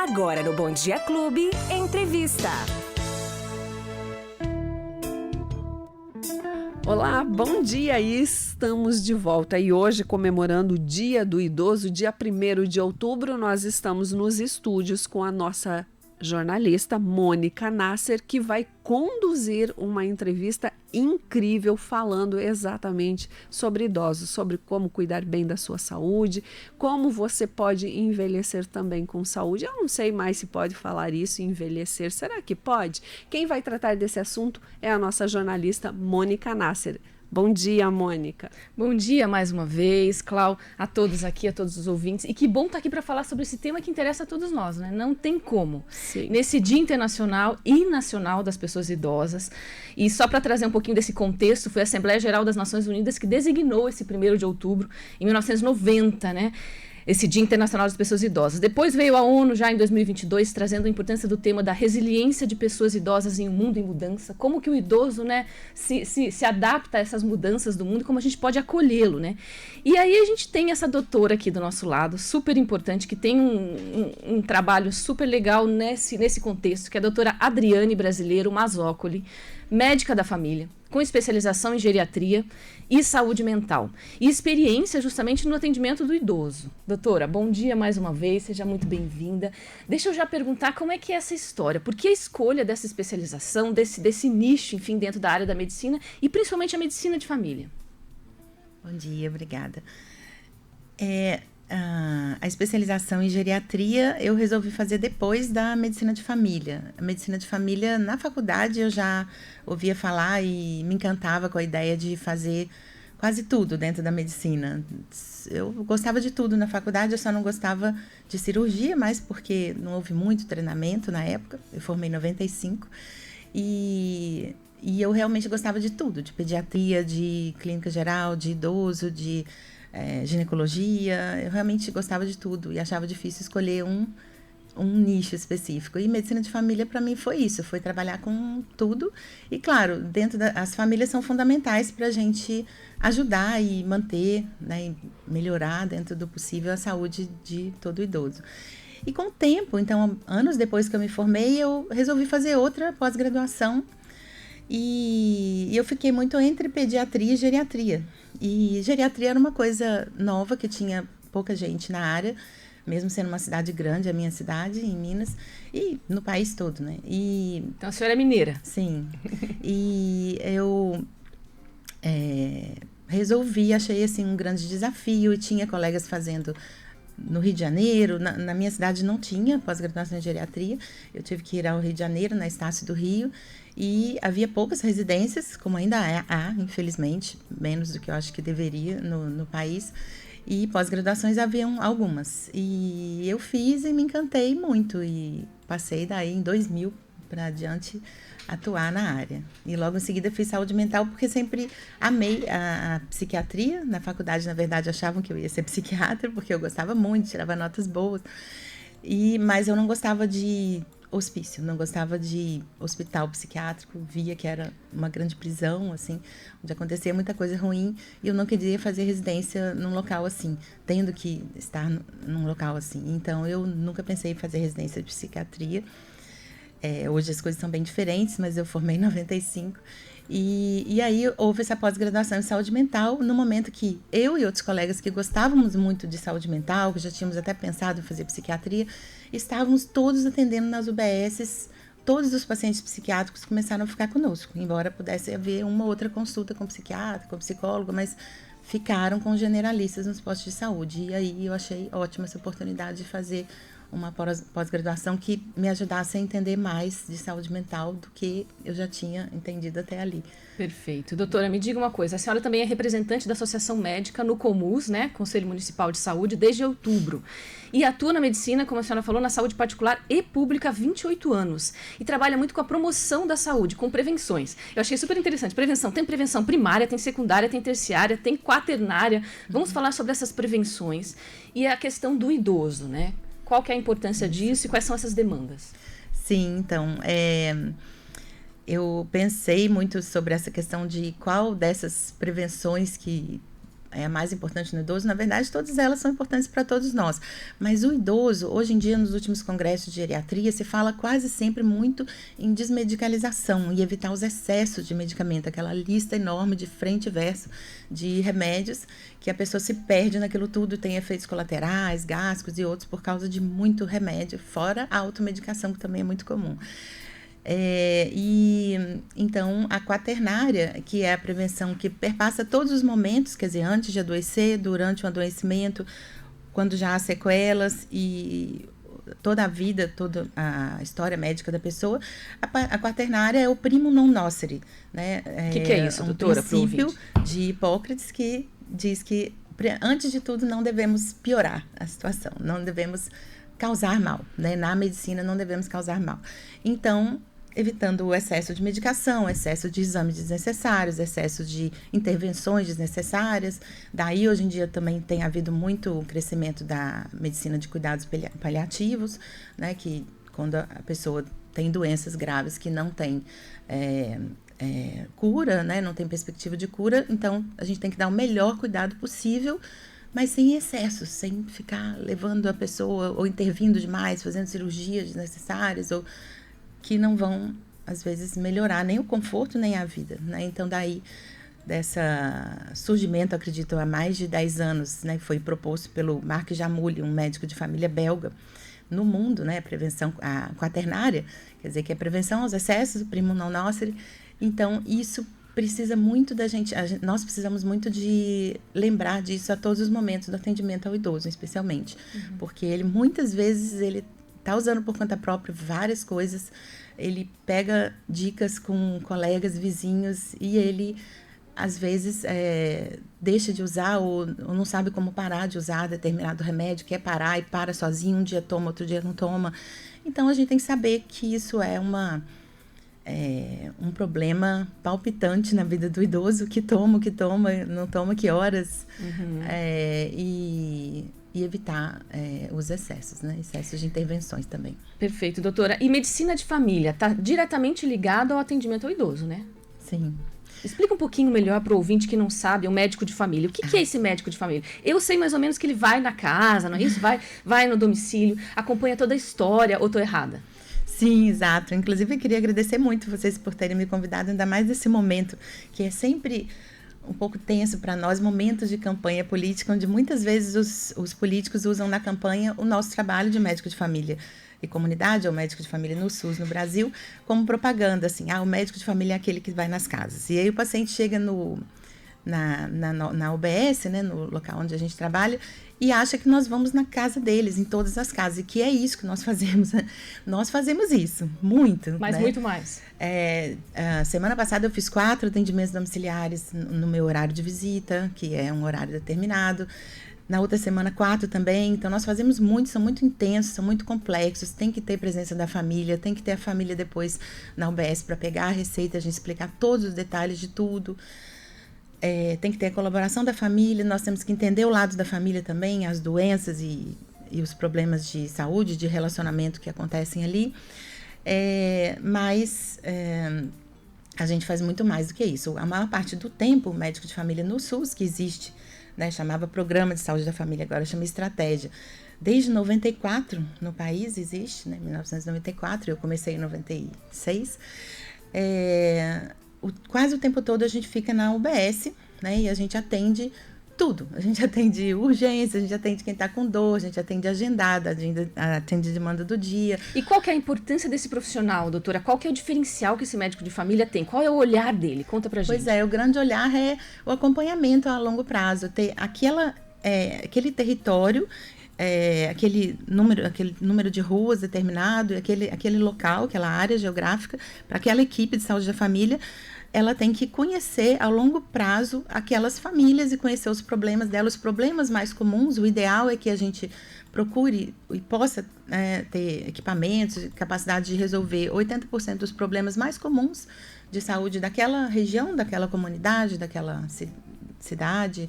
Agora no Bom Dia Clube, entrevista. Olá, bom dia! Estamos de volta e hoje, comemorando o Dia do Idoso, dia 1º de outubro, nós estamos nos estúdios com a nossa jornalista Mônica Nasser, que vai conduzir uma entrevista incrível falando exatamente sobre idosos, sobre como cuidar bem da sua saúde, como você pode envelhecer também com saúde. Eu não sei mais se pode falar isso, envelhecer, será que pode? Quem vai tratar desse assunto é a nossa jornalista Mônica Nasser. Bom dia, Mônica. Bom dia mais uma vez, Clau, a todos aqui, a todos os ouvintes. E que bom estar aqui para falar sobre esse tema que interessa a todos nós, né? Não tem como. Sim. Nesse Dia Internacional e Nacional das Pessoas Idosas. E só para trazer um pouquinho desse contexto, foi a Assembleia Geral das Nações Unidas que designou esse 1º de outubro, em 1990, né? Esse Dia Internacional das Pessoas Idosas. Depois veio a ONU, já em 2022, trazendo a importância do tema da resiliência de pessoas idosas em um mundo em mudança, como que o idoso, né, se adapta a essas mudanças do mundo e como a gente pode acolhê-lo, né? E aí a gente tem essa doutora aqui do nosso lado, super importante, que tem um trabalho super legal nesse contexto, que é a doutora Adriane Brasileiro Mazzocoli, médica da família, com especialização em geriatria e saúde mental, e experiência justamente no atendimento do idoso. Doutora, bom dia mais uma vez, seja muito bem-vinda. Deixa eu já perguntar como é que é essa história, por que a escolha dessa especialização, desse nicho, enfim, dentro da área da medicina, e principalmente a medicina de família? Bom dia, obrigada. A especialização em geriatria eu resolvi fazer depois da medicina de família. A medicina de família, na faculdade, eu já ouvia falar e me encantava com a ideia de fazer quase tudo dentro da medicina. Eu gostava de tudo na faculdade, eu só não gostava de cirurgia, mas porque não houve muito treinamento na época. Eu formei em 95 e eu realmente gostava de tudo, de pediatria, de clínica geral, de idoso, de ginecologia. Eu realmente gostava de tudo e achava difícil escolher um nicho específico. E medicina de família para mim foi isso, foi trabalhar com tudo. E claro, as famílias são fundamentais para a gente ajudar e manter, né, e melhorar dentro do possível a saúde de todo idoso. E com o tempo, então anos depois que eu me formei, eu resolvi fazer outra pós-graduação. E eu fiquei muito entre pediatria e geriatria. E geriatria era uma coisa nova, que tinha pouca gente na área, mesmo sendo uma cidade grande, a minha cidade, em Minas, e no país todo, né? Então a senhora é mineira? Sim. E eu resolvi, achei assim um grande desafio, e tinha colegas fazendo no Rio de Janeiro. Na minha cidade não tinha pós-graduação em geriatria, eu tive que ir ao Rio de Janeiro, na Estácio do Rio, e havia poucas residências, como ainda há, infelizmente, menos do que eu acho que deveria no país, e pós-graduações haviam algumas. E eu fiz e me encantei muito, e passei daí em 2000 para adiante atuar na área. E logo em seguida fiz saúde mental, porque sempre amei a psiquiatria. Na faculdade, na verdade, achavam que eu ia ser psiquiatra, porque eu gostava muito, tirava notas boas. Mas eu não gostava de hospício, não gostava de hospital psiquiátrico, via que era uma grande prisão, assim, onde acontecia muita coisa ruim, e eu não queria fazer residência num local assim, tendo que estar num local assim. Então, eu nunca pensei em fazer residência de psiquiatria. Hoje as coisas são bem diferentes, mas eu formei em 95. E aí houve essa pós-graduação em saúde mental, no momento que eu e outros colegas que gostávamos muito de saúde mental, que já tínhamos até pensado em fazer psiquiatria, estávamos todos atendendo nas UBSs. Todos os pacientes psiquiátricos começaram a ficar conosco, embora pudesse haver uma outra consulta com psiquiatra, com psicólogo, mas ficaram com generalistas nos postos de saúde. E aí eu achei ótima essa oportunidade de fazer uma pós-graduação que me ajudasse a entender mais de saúde mental do que eu já tinha entendido até ali. Perfeito. Doutora, me diga uma coisa, a senhora também é representante da Associação Médica no Comus, né, Conselho Municipal de Saúde, desde outubro. E atua na medicina, como a senhora falou, na saúde particular e pública há 28 anos. E trabalha muito com a promoção da saúde, com prevenções. Eu achei super interessante. Prevenção, tem prevenção primária, tem secundária, tem terciária, tem quaternária. Vamos falar sobre essas prevenções. E a questão do idoso, né? Qual que é a importância disso e quais são essas demandas? Sim, então, eu pensei muito sobre essa questão de qual dessas prevenções que é a mais importante no idoso, na verdade, todas elas são importantes para todos nós. Mas o idoso, hoje em dia, nos últimos congressos de geriatria, se fala quase sempre muito em desmedicalização e evitar os excessos de medicamento, aquela lista enorme de frente e verso de remédios, que a pessoa se perde naquilo tudo, tem efeitos colaterais, gástricos e outros por causa de muito remédio, fora a automedicação, que também é muito comum. Então, a quaternária, que é a prevenção que perpassa todos os momentos, quer dizer, antes de adoecer, durante o adoecimento, quando já há sequelas e toda a vida, toda a história médica da pessoa, a quaternária é o primum non nocere, né? Que é isso, doutora? Princípio de Hipócrates que diz que, antes de tudo, não devemos piorar a situação, não devemos causar mal, né? Na medicina, não devemos causar mal. Então, evitando o excesso de medicação, excesso de exames desnecessários, excesso de intervenções desnecessárias. Daí, hoje em dia, também tem havido muito crescimento da medicina de cuidados paliativos, né? Que quando a pessoa tem doenças graves que não tem cura, né? Não tem perspectiva de cura, então a gente tem que dar o melhor cuidado possível, mas sem excessos, sem ficar levando a pessoa ou intervindo demais, fazendo cirurgias desnecessárias ou que não vão, às vezes, melhorar nem o conforto, nem a vida, né? Então, daí, dessa surgimento, acredito, há mais de 10 anos, né? Foi proposto pelo Marc Jamulli, um médico de família belga, no mundo, né? Prevenção quaternária, quer dizer, que é prevenção aos excessos, o primum non nocere. Então, isso precisa muito da gente, nós precisamos muito de lembrar disso a todos os momentos do atendimento ao idoso, especialmente, porque ele, muitas vezes, ele está usando por conta própria várias coisas, ele pega dicas com colegas, vizinhos, e ele, às vezes, deixa de usar ou não sabe como parar de usar determinado remédio, quer parar e para sozinho, um dia toma, outro dia não toma. Então, a gente tem que saber que isso é um problema palpitante na vida do idoso, que toma, não toma, que horas, e evitar os excessos, né? Excessos de intervenções também. Perfeito, doutora. E medicina de família está diretamente ligado ao atendimento ao idoso, né? Sim. Explica um pouquinho melhor para o ouvinte que não sabe, o médico de família. O que é esse médico de família? Eu sei mais ou menos que ele vai na casa, não é isso? Vai no domicílio, acompanha toda a história, ou estou errada? Sim, exato. Inclusive, eu queria agradecer muito vocês por terem me convidado, ainda mais nesse momento, que é sempre um pouco tenso para nós, momentos de campanha política, onde muitas vezes os políticos usam na campanha o nosso trabalho de médico de família e comunidade, ou médico de família no SUS, no Brasil, como propaganda, assim, o médico de família é aquele que vai nas casas. E aí o paciente chega na UBS, né, no local onde a gente trabalha, e acha que nós vamos na casa deles, em todas as casas, e que é isso que nós fazemos. Nós fazemos isso, muito. Mas né? muito mais. Semana passada eu fiz 4 atendimentos domiciliares no meu horário de visita, que é um horário determinado. Na outra semana, 4 também. Então, nós fazemos muito, são muito intensos, são muito complexos. Tem que ter presença da família, tem que ter a família depois na UBS para pegar a receita, a gente explicar todos os detalhes de tudo. Tem que ter a colaboração da família, nós temos que entender o lado da família também, as doenças e os problemas de saúde, de relacionamento que acontecem ali. Mas a gente faz muito mais do que isso. A maior parte do tempo, o médico de família no SUS, que existe, né, chamava Programa de Saúde da Família, agora chama Estratégia. Desde 94 no país existe, né, 1994, eu comecei em 96. Quase o tempo todo a gente fica na UBS, né, e a gente atende tudo. A gente atende urgência, a gente atende quem está com dor, a gente atende agendada, atende demanda do dia. E qual que é a importância desse profissional, doutora? Qual que é o diferencial que esse médico de família tem? Qual é o olhar dele? Conta pra gente. Pois o grande olhar é o acompanhamento a longo prazo, ter aquele território, aquele número de ruas determinado, aquele local, aquela área geográfica, para aquela equipe de saúde da família, ela tem que conhecer a longo prazo aquelas famílias e conhecer os problemas delas, os problemas mais comuns. O ideal é que a gente procure e possa ter equipamentos, capacidade de resolver 80% dos problemas mais comuns de saúde daquela região, daquela comunidade, daquela cidade,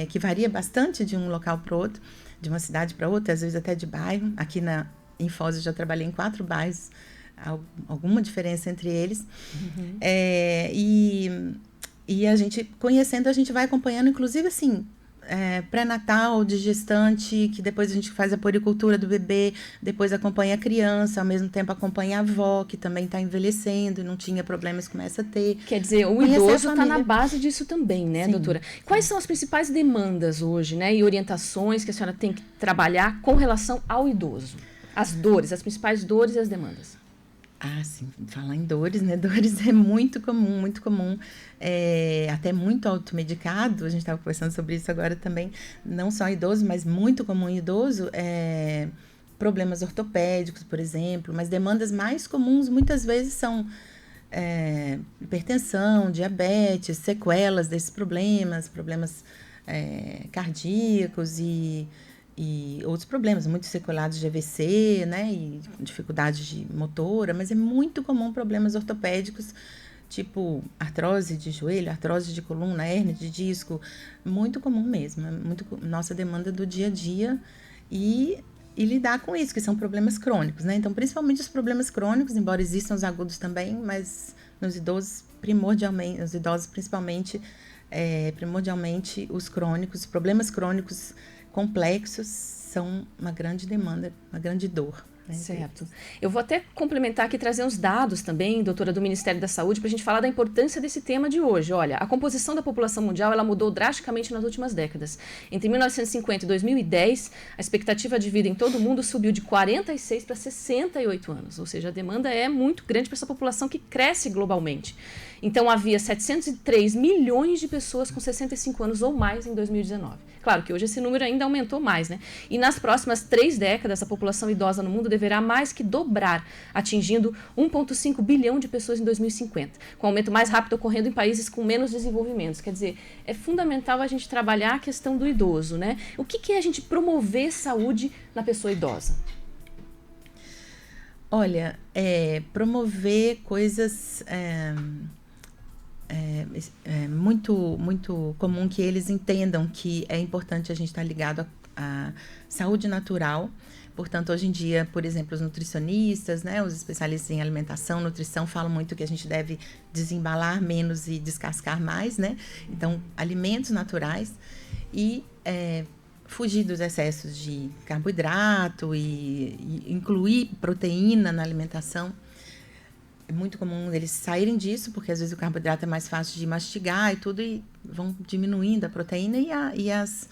que varia bastante de um local para o outro, de uma cidade para outra, às vezes até de bairro. Aqui em Foz eu já trabalhei em 4 bairros, alguma diferença entre eles. E a gente, conhecendo, a gente vai acompanhando, inclusive assim, pré-natal, de gestante, que depois a gente faz a puericultura do bebê, depois acompanha a criança, ao mesmo tempo acompanha a avó, que também está envelhecendo e não tinha problemas, começa a ter. Quer dizer, o Conhecer a idoso está família. na base disso também, né, Sim. doutora? Quais são as principais demandas hoje, né, e orientações que a senhora tem que trabalhar com relação ao idoso? As dores, as principais dores e as demandas. Ah, sim, falar em dores, né? Dores é muito comum, até muito automedicado. A gente estava conversando sobre isso agora também, não só em idoso, mas muito comum em idoso, problemas ortopédicos, por exemplo, mas demandas mais comuns muitas vezes são hipertensão, diabetes, sequelas desses problemas cardíacos e outros problemas, muito sequelados de AVC, né, e dificuldade de motora, mas é muito comum problemas ortopédicos, tipo artrose de joelho, artrose de coluna, hérnia de disco, muito comum mesmo, é muito nossa demanda do dia a dia e lidar com isso, que são problemas crônicos, né, então principalmente os problemas crônicos, embora existam os agudos também, mas nos idosos primordialmente, os idosos principalmente, primordialmente os crônicos, os problemas crônicos complexos são uma grande demanda, uma grande dor. Né? Certo. Eu vou até complementar aqui, trazer uns dados também, doutora, do Ministério da Saúde, para a gente falar da importância desse tema de hoje. Olha, a composição da população mundial, ela mudou drasticamente nas últimas décadas. Entre 1950 e 2010, a expectativa de vida em todo o mundo subiu de 46 para 68 anos, ou seja, a demanda é muito grande para essa população que cresce globalmente. Então, havia 703 milhões de pessoas com 65 anos ou mais em 2019. Claro que hoje esse número ainda aumentou mais, né? E nas próximas 3 décadas, a população idosa no mundo deverá mais que dobrar, atingindo 1,5 bilhão de pessoas em 2050, com o aumento mais rápido ocorrendo em países com menos desenvolvimentos. Quer dizer, é fundamental a gente trabalhar a questão do idoso, né? O que é a gente promover saúde na pessoa idosa? Olha, promover coisas... É muito comum que eles entendam que é importante a gente estar ligado à saúde natural. Portanto, hoje em dia, por exemplo, os nutricionistas, né, os especialistas em alimentação, nutrição, falam muito que a gente deve desembalar menos e descascar mais, né? Então, alimentos naturais e fugir dos excessos de carboidrato e incluir proteína na alimentação. É muito comum eles saírem disso, porque às vezes o carboidrato é mais fácil de mastigar e tudo, e vão diminuindo a proteína e as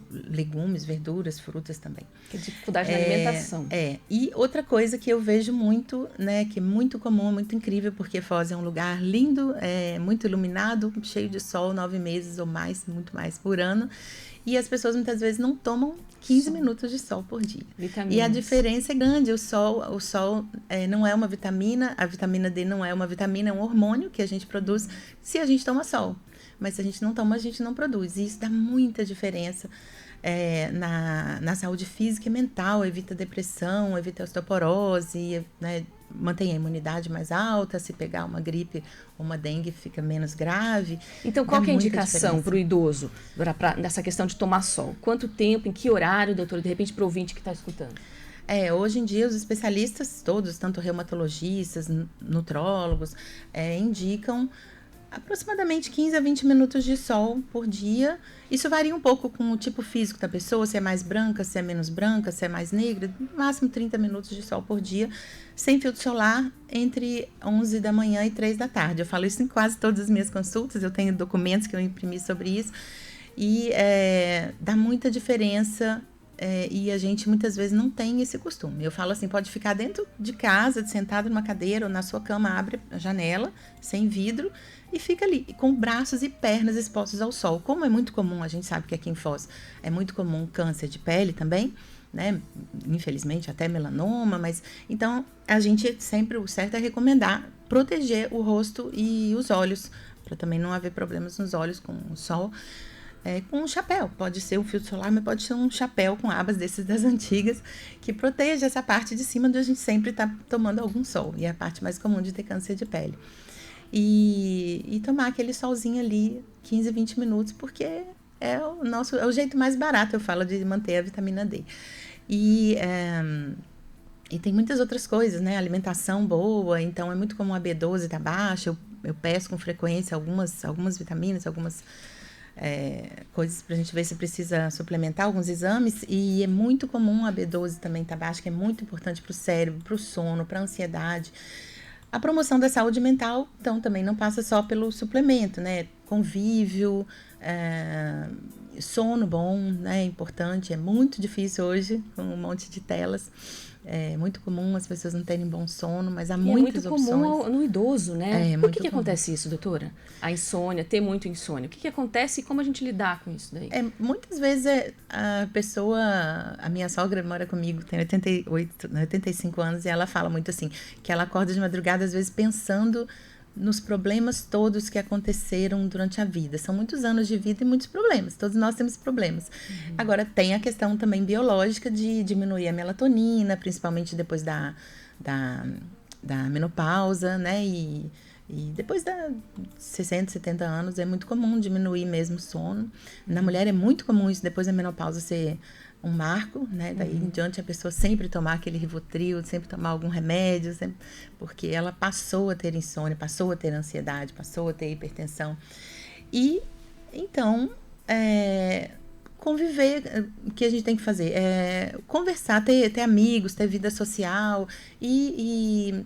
legumes, verduras, frutas também. Que dificuldade na alimentação. E outra coisa que eu vejo muito, né, que é muito comum, muito incrível, porque Foz é um lugar lindo, muito iluminado, cheio de sol, 9 meses ou mais, muito mais por ano, e as pessoas muitas vezes não tomam 15 minutos de sol por dia. Vitaminas. E a diferença é grande. O sol não é uma vitamina, a vitamina D não é uma vitamina, é um hormônio que a gente produz se a gente toma sol. Mas se a gente não toma, a gente não produz. E isso dá muita diferença na saúde física e mental, evita depressão, evita osteoporose, né, mantém a imunidade mais alta, se pegar uma gripe ou uma dengue fica menos grave. Então, qual que é a indicação para o idoso nessa questão de tomar sol? Quanto tempo, em que horário, doutora, de repente para o ouvinte que está escutando? Hoje em dia os especialistas todos, tanto reumatologistas, nutrólogos, indicam aproximadamente 15 a 20 minutos de sol por dia. Isso varia um pouco com o tipo físico da pessoa, se é mais branca, se é menos branca, se é mais negra. No máximo 30 minutos de sol por dia, sem filtro solar, entre 11 da manhã e 3 da tarde. Eu falo isso em quase todas as minhas consultas, eu tenho documentos que eu imprimi sobre isso. E dá muita diferença. E a gente muitas vezes não tem esse costume. Eu falo assim, pode ficar dentro de casa, sentado numa cadeira ou na sua cama, abre a janela, sem vidro, e fica ali, com braços e pernas expostos ao sol. Como é muito comum, a gente sabe que aqui em Foz é muito comum câncer de pele também, né? Infelizmente até melanoma, mas então a gente sempre, o certo é recomendar proteger o rosto e os olhos, para também não haver problemas nos olhos com o sol. Com um chapéu, pode ser um filtro solar, mas pode ser um chapéu com abas desses das antigas, que proteja essa parte de cima onde a gente sempre está tomando algum sol, e é a parte mais comum de ter câncer de pele. E tomar aquele solzinho ali, 15, 20 minutos, porque é o jeito mais barato, eu falo, de manter a vitamina D. E tem muitas outras coisas, né? Alimentação boa, então é muito comum a B12 tá baixa. eu peço com frequência algumas vitaminas, algumas coisas para a gente ver se precisa suplementar alguns exames, e é muito comum a B12 também estar baixa, que é muito importante para o cérebro, para o sono, para a ansiedade. A promoção da saúde mental, então, também não passa só pelo suplemento, né? Convívio, sono bom, né? É importante, é muito difícil hoje, com um monte de telas. É muito comum as pessoas não terem bom sono, mas há muitas opções. É muito comum no idoso, né? Por que comum. acontece isso, doutora? A insônia, ter muito insônia. O que acontece e como a gente lidar com isso daí? Muitas vezes a pessoa... A minha sogra mora comigo, tem 85 anos, e ela fala muito assim, que ela acorda de madrugada, às vezes, pensando nos problemas todos que aconteceram durante a vida. São muitos anos de vida e muitos problemas. Todos nós temos problemas. Agora, tem a questão também biológica de diminuir a melatonina, principalmente depois da menopausa, né? E depois da 60, 70 anos é muito comum diminuir mesmo o sono. Na mulher é muito comum isso depois da menopausa ser um marco, né? Daí em diante a pessoa sempre tomar aquele Rivotril, sempre tomar algum remédio, porque ela passou a ter insônia, passou a ter ansiedade, passou a ter hipertensão. E então, conviver, o que a gente tem que fazer? Conversar, ter amigos, ter vida social e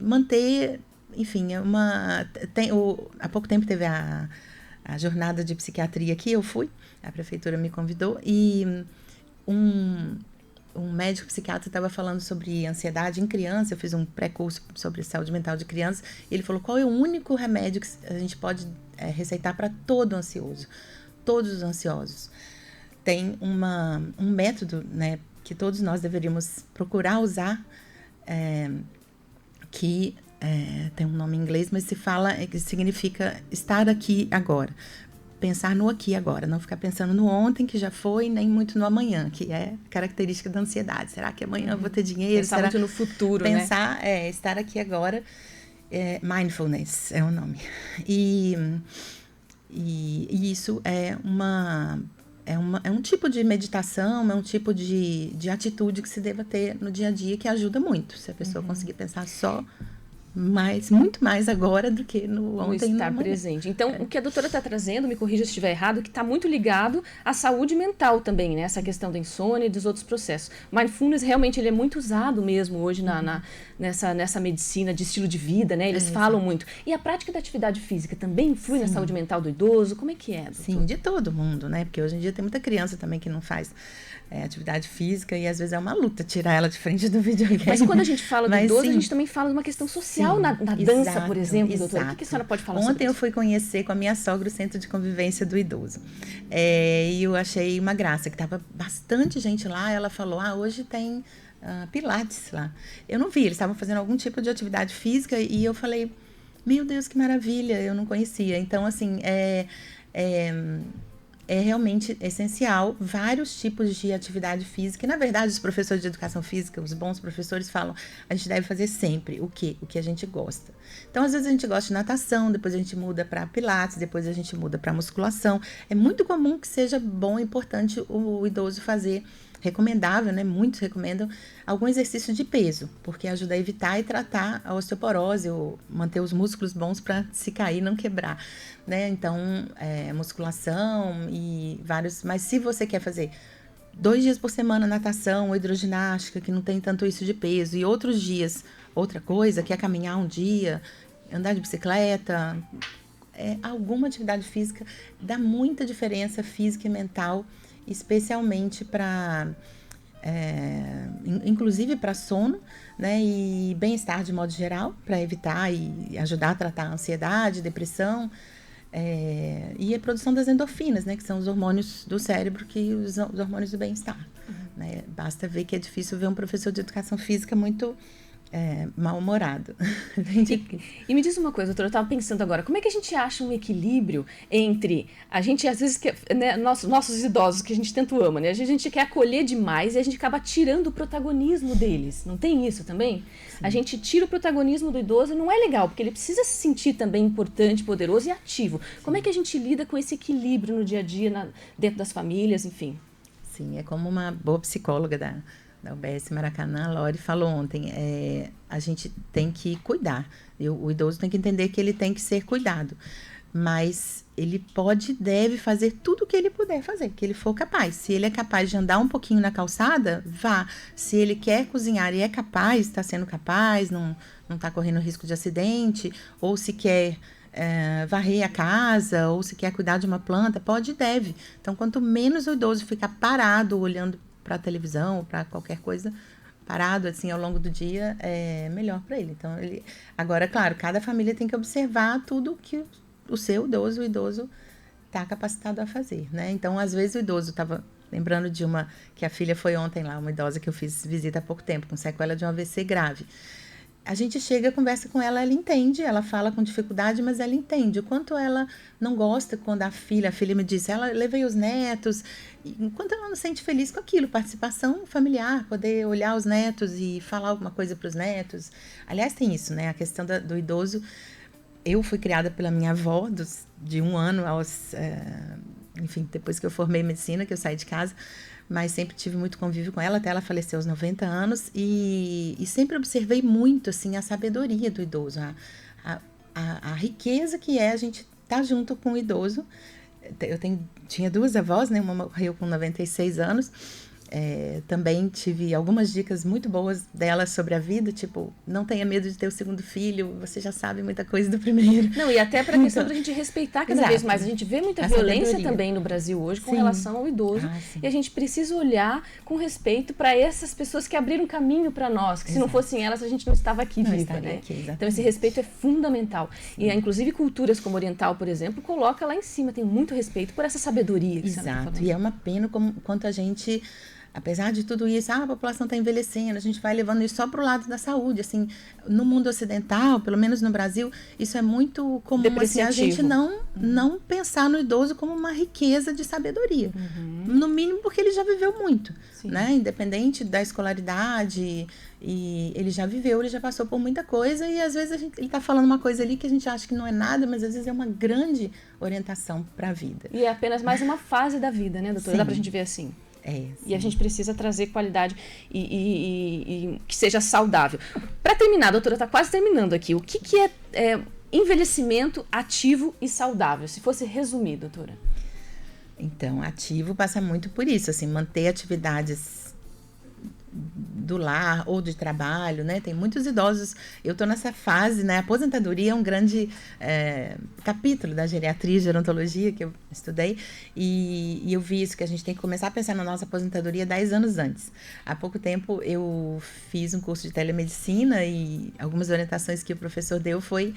manter, enfim, há pouco tempo teve a jornada de psiquiatria aqui, eu fui, a prefeitura me convidou, e um médico psiquiatra estava falando sobre ansiedade em criança. Eu fiz um pré-curso sobre saúde mental de crianças, e ele falou qual é o único remédio que a gente pode receitar para todo ansioso, todos os ansiosos. Tem um método, né, que todos nós deveríamos procurar usar, que tem um nome em inglês, mas que significa estar aqui agora. Pensar no aqui e agora, não ficar pensando no ontem, que já foi, nem muito no amanhã, que é característica da ansiedade. Será que amanhã eu vou ter dinheiro? Pensar muito no futuro, pensar, né? Estar aqui agora, mindfulness é o nome. E isso é um tipo de meditação, é um tipo de atitude que se deva ter no dia a dia, que ajuda muito, se a pessoa conseguir pensar só muito mais agora do que no ontem. No estar presente. Então, o que a doutora está trazendo, me corrija se estiver errado, que está muito ligado à saúde mental também, né? Essa questão da insônia e dos outros processos. Mindfulness, realmente, ele é muito usado mesmo hoje nessa medicina de estilo de vida, né? Eles falam muito. E a prática da atividade física também influi na saúde mental do idoso? Como é que é, doutora? Sim, de todo mundo, né? Porque hoje em dia tem muita criança também que não faz atividade física, e às vezes é uma luta tirar ela de frente do videogame. Mas quando a gente fala do idoso, a gente também fala de uma questão social na dança, por exemplo, doutora. O que a senhora pode falar sobre isso? Ontem eu fui conhecer com a minha sogra o Centro de Convivência do Idoso. E eu achei uma graça, que estava bastante gente lá. Ela falou, hoje tem pilates lá. Eu não vi, eles estavam fazendo algum tipo de atividade física, e eu falei, meu Deus, que maravilha, eu não conhecia. Então, assim, é realmente essencial vários tipos de atividade física. E, na verdade, os professores de educação física, os bons professores, falam, a gente deve fazer sempre o que a gente gosta. Então, às vezes a gente gosta de natação, depois a gente muda para pilates, depois a gente muda para musculação. É muito comum que seja bom e importante o idoso fazer, recomendável, né? Muitos recomendam algum exercício de peso, porque ajuda a evitar e tratar a osteoporose, ou manter os músculos bons para se cair não quebrar, né? Então, musculação e vários. Mas se você quer fazer 2 dias por semana natação ou hidroginástica, que não tem tanto isso de peso, e outros dias outra coisa, que é caminhar um dia, andar de bicicleta, alguma atividade física dá muita diferença física e mental, especialmente para, inclusive para sono, né, e bem-estar de modo geral, para evitar e ajudar a tratar a ansiedade, depressão, e a produção das endorfinas, né, que são os hormônios do cérebro, os hormônios do bem-estar. Né? Basta ver que é difícil ver um professor de educação física muito mal-humorado. E me diz uma coisa, doutora, eu estava pensando agora, como é que a gente acha um equilíbrio entre a gente, às vezes, né, nossos idosos, que a gente tanto ama, né? A gente quer acolher demais e a gente acaba tirando o protagonismo deles. Não tem isso também? Sim. A gente tira o protagonismo do idoso, não é legal, porque ele precisa se sentir também importante, poderoso e ativo. Sim. Como é que a gente lida com esse equilíbrio no dia a dia, dentro das famílias, enfim? Sim, é como uma boa psicóloga da UBS Maracanã, a Lori falou ontem, a gente tem que cuidar. O idoso tem que entender que ele tem que ser cuidado. Mas ele pode e deve fazer tudo o que ele puder fazer, que ele for capaz. Se ele é capaz de andar um pouquinho na calçada, vá. Se ele quer cozinhar e é capaz, está sendo capaz, não está correndo risco de acidente, ou se quer varrer a casa, ou se quer cuidar de uma planta, pode e deve. Então, quanto menos o idoso ficar parado, olhando para a televisão, ou para qualquer coisa, parado assim ao longo do dia, é melhor para ele. Então, agora, claro, cada família tem que observar tudo que o idoso está capacitado a fazer, né? Então, às vezes o idoso estava lembrando de uma que a filha foi ontem lá, uma idosa que eu fiz visita há pouco tempo, com sequela de um AVC grave. A gente chega, conversa com ela, ela entende, ela fala com dificuldade, mas ela entende o quanto ela não gosta quando a filha me disse, ela levei os netos, enquanto ela não se sente feliz com aquilo, participação familiar, poder olhar os netos e falar alguma coisa para os netos. Aliás, tem isso, né? A questão do idoso. Eu fui criada pela minha avó, de 1 ano aos... enfim, depois que eu formei medicina, que eu saí de casa, mas sempre tive muito convívio com ela, até ela falecer aos 90 anos, e sempre observei muito, assim, a sabedoria do idoso, a riqueza que é a gente estar junto com o idoso. Eu tinha 2 avós, né? Uma morreu com 96 anos, também tive algumas dicas muito boas dela sobre a vida, tipo, não tenha medo de ter o 2º filho, você já sabe muita coisa do primeiro. Não, e até para a questão da gente respeitar cada vez mais. A gente vê muita violência também no Brasil hoje com relação ao idoso. E a gente precisa olhar com respeito para essas pessoas que abriram caminho para nós, que se não fossem elas, a gente não estava aqui viva, né? Então esse respeito é fundamental. E inclusive culturas como oriental, por exemplo, coloca lá em cima, tem muito respeito por essa sabedoria que você está falando. E é uma pena quanto a gente... Apesar de tudo isso, a população está envelhecendo, a gente vai levando isso só para o lado da saúde. Assim, no mundo ocidental, pelo menos no Brasil, isso é muito comum, assim, a gente não pensar no idoso como uma riqueza de sabedoria. No mínimo porque ele já viveu muito, né? Independente da escolaridade, e ele já viveu, ele já passou por muita coisa, e às vezes ele está falando uma coisa ali que a gente acha que não é nada, mas às vezes é uma grande orientação para a vida. E é apenas mais uma fase da vida, né, doutora? Dá para a gente ver assim. E a gente precisa trazer qualidade e que seja saudável. Para terminar, a doutora está quase terminando aqui. O que é envelhecimento ativo e saudável? Se fosse resumir, doutora. Então, ativo passa muito por isso, assim, manter atividades do lar ou de trabalho, né? Tem muitos idosos, eu estou nessa fase, né? A aposentadoria é um grande capítulo da geriatria e gerontologia que eu estudei, e eu vi isso, que a gente tem que começar a pensar na nossa aposentadoria 10 anos antes. Há pouco tempo eu fiz um curso de telemedicina e algumas orientações que o professor deu foi...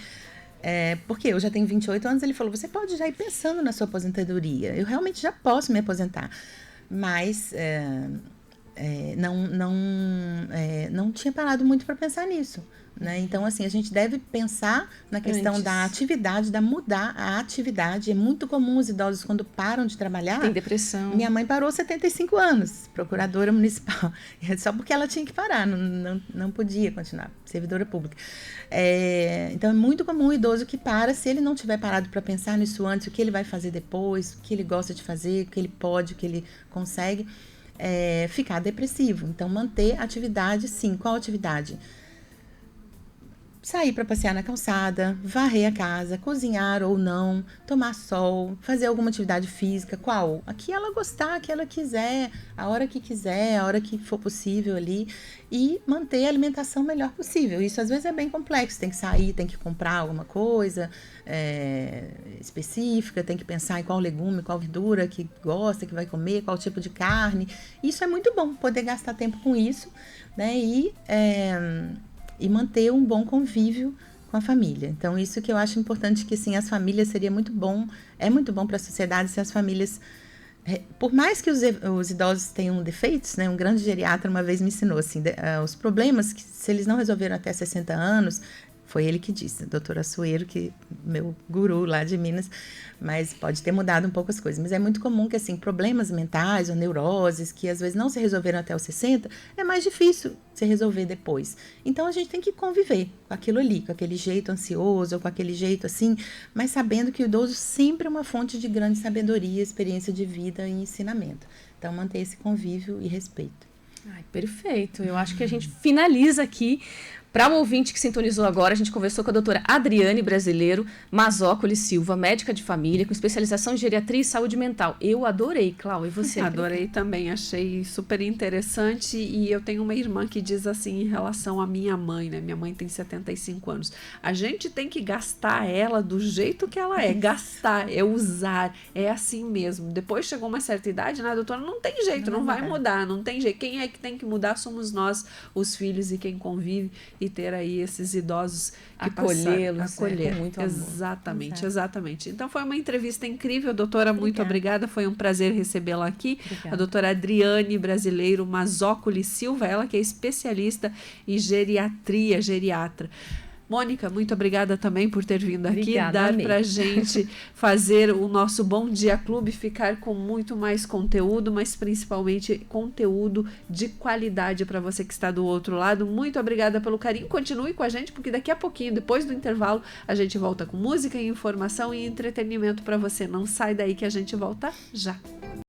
porque eu já tenho 28 anos, ele falou, você pode já ir pensando na sua aposentadoria. Eu realmente já posso me aposentar, mas... não tinha parado muito para pensar nisso, né? Então, assim, a gente deve pensar na questão da atividade, mudar a atividade. É muito comum os idosos, quando param de trabalhar... Tem depressão. Minha mãe parou 75 anos, procuradora municipal, só porque ela tinha que parar, não podia continuar, servidora pública. Então, é muito comum o idoso que para, se ele não tiver parado para pensar nisso antes, o que ele vai fazer depois, o que ele gosta de fazer, o que ele pode, o que ele consegue... ficar depressivo. Então, manter atividade, sim. Qual atividade? Sair para passear na calçada, varrer a casa, cozinhar ou não, tomar sol, fazer alguma atividade física. Qual? A que ela gostar, a que ela quiser, a hora que for possível ali, e manter a alimentação melhor possível. Isso às vezes é bem complexo, tem que sair, tem que comprar alguma coisa específica, tem que pensar em qual legume, qual verdura que gosta, que vai comer, qual tipo de carne. Isso é muito bom, poder gastar tempo com isso, né? E manter um bom convívio com a família. Então, isso que eu acho importante, que assim, as famílias seria muito bom, é muito bom para a sociedade se as famílias, por mais que os idosos tenham defeitos, né, um grande geriatra uma vez me ensinou, assim, os problemas que, se eles não resolveram até 60 anos, foi ele que disse, doutor Assuero, que meu guru lá de Minas, mas pode ter mudado um pouco as coisas. Mas é muito comum que, assim, problemas mentais ou neuroses que às vezes não se resolveram até os 60, é mais difícil se resolver depois. Então, a gente tem que conviver com aquilo ali, com aquele jeito ansioso, ou com aquele jeito assim, mas sabendo que o idoso sempre é uma fonte de grande sabedoria, experiência de vida e ensinamento. Então, manter esse convívio e respeito. Ai, perfeito. Eu acho que a gente finaliza aqui. Para o ouvinte que sintonizou agora, a gente conversou com a doutora Adriane Brasileiro Mazzocoli Silva, médica de família, com especialização em geriatria e saúde mental. Eu adorei, Cláudia, e você? Adorei também, achei super interessante, e eu tenho uma irmã que diz assim em relação à minha mãe, né? Minha mãe tem 75 anos. A gente tem que gastar ela do jeito que ela é, gastar, é usar, é assim mesmo. Depois chegou uma certa idade, né, doutora? Não tem jeito, não vai mudar, não tem jeito. Quem é que tem que mudar somos nós, os filhos e quem convive, e ter aí esses idosos que acolhê-los, acolher. Com muito amor. Exatamente. Então foi uma entrevista incrível, doutora, muito obrigada, foi um prazer recebê-la aqui. Obrigada. A doutora Adriane Brasileiro Mazzocoli Silva, ela que é especialista em geriatria, geriatra. Mônica, muito obrigada também por ter vindo aqui, dar pra gente fazer o nosso Bom Dia Clube ficar com muito mais conteúdo, mas principalmente conteúdo de qualidade para você que está do outro lado. Muito obrigada pelo carinho, continue com a gente, porque daqui a pouquinho, depois do intervalo, a gente volta com música, informação e entretenimento para você. Não sai daí que a gente volta já.